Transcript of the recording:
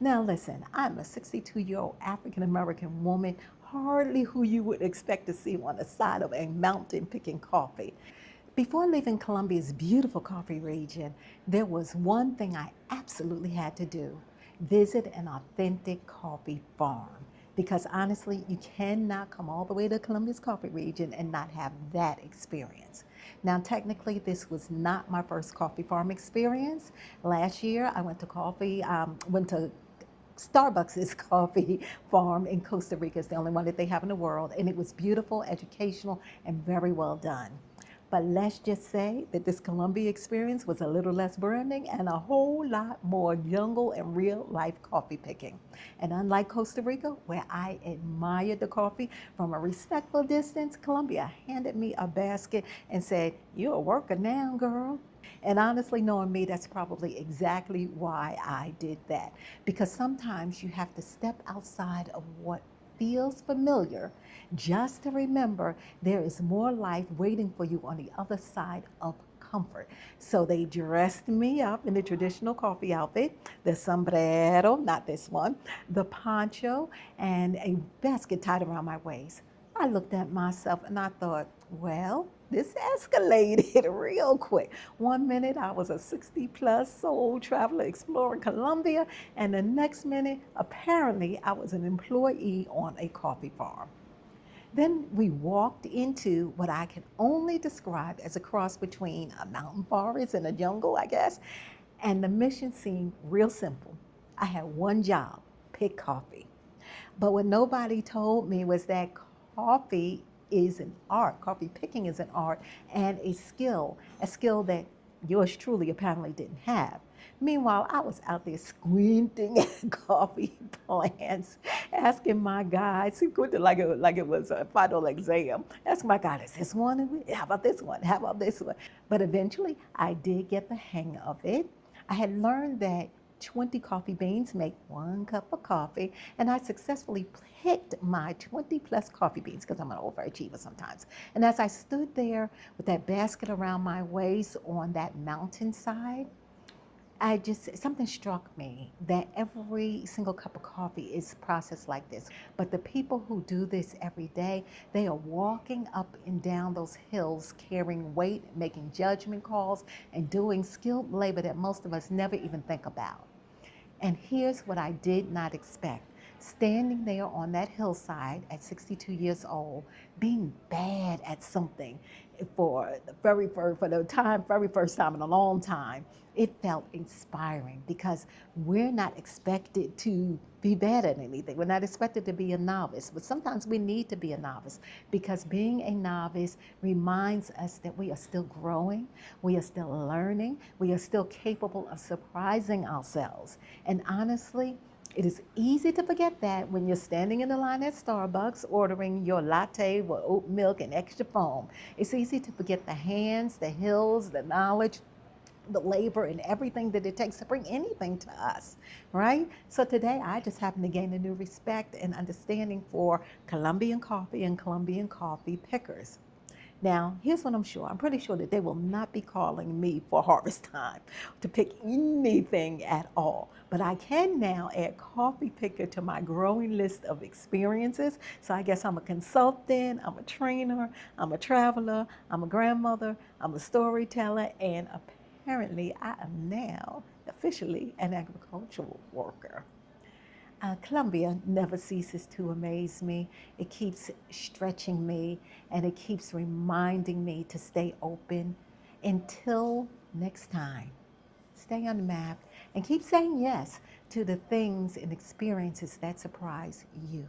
Now listen, I'm a 62-year-old African-American woman, hardly who you would expect to see on the side of a mountain picking coffee. Before leaving Colombia's beautiful coffee region, there was one thing I absolutely had to do: visit an authentic coffee farm. Because honestly, you cannot come all the way to Colombia's coffee region and not have that experience. Now, technically, this was not my first coffee farm experience. Last year, I went to Starbucks' coffee farm in Costa Rica. It's the only one that they have in the world, and it was beautiful, educational, and very well done. But let's just say that this Colombia experience was a little less burning and a whole lot more jungle and real life coffee picking. And unlike Costa Rica, where I admired the coffee from a respectful distance, Colombia handed me a basket and said, "You're a worker now, girl." And honestly, knowing me, that's probably exactly why I did that. Because sometimes you have to step outside of what feels familiar just to remember there is more life waiting for you on the other side of comfort. So they dressed me up in the traditional coffee outfit, the sombrero, not this one, the poncho, and a basket tied around my waist. I looked at myself and I thought, well, this escalated real quick. One minute I was a 60 plus soul traveler exploring Colombia, and the next minute, apparently, I was an employee on a coffee farm. Then we walked into what I can only describe as a cross between a mountain forest and a jungle, I guess. And the mission seemed real simple. I had one job: pick coffee. But what nobody told me was that coffee is an art. Coffee picking is an art and a skill that yours truly apparently didn't have. Meanwhile, I was out there squinting at coffee plants, asking my guys, squinting like it was a final exam. Asking my guy, is this one? How about this one? How about this one? But eventually, I did get the hang of it. I had learned that 20 coffee beans make 1 cup of coffee, and I successfully picked my 20 plus coffee beans because I'm an overachiever sometimes. And as I stood there with that basket around my waist on that mountainside, something struck me that every single cup of coffee is processed like this. But the people who do this every day, they are walking up and down those hills, carrying weight, making judgment calls, and doing skilled labor that most of us never even think about. And here's what I did not expect. Standing there on that hillside at 62 years old, being bad at something for the very first time in a long time, it felt inspiring because we're not expected to be bad at anything. We're not expected to be a novice, but sometimes we need to be a novice because being a novice reminds us that we are still growing, we are still learning, we are still capable of surprising ourselves. And honestly, it is easy to forget that when you're standing in the line at Starbucks ordering your latte with oat milk and extra foam. It's easy to forget the hands, the hills, the knowledge, the labor, and everything that it takes to bring anything to us, right? So today I just happen to gain a new respect and understanding for Colombian coffee and Colombian coffee pickers. Now, here's what I'm sure. I'm pretty sure that they will not be calling me for harvest time to pick anything at all. But I can now add coffee picker to my growing list of experiences. So I guess I'm a consultant, I'm a trainer, I'm a traveler, I'm a grandmother, I'm a storyteller, and apparently I am now officially an agricultural worker. Colombia never ceases to amaze me. It keeps stretching me and it keeps reminding me to stay open. Until next time, stay on the map and keep saying yes to the things and experiences that surprise you.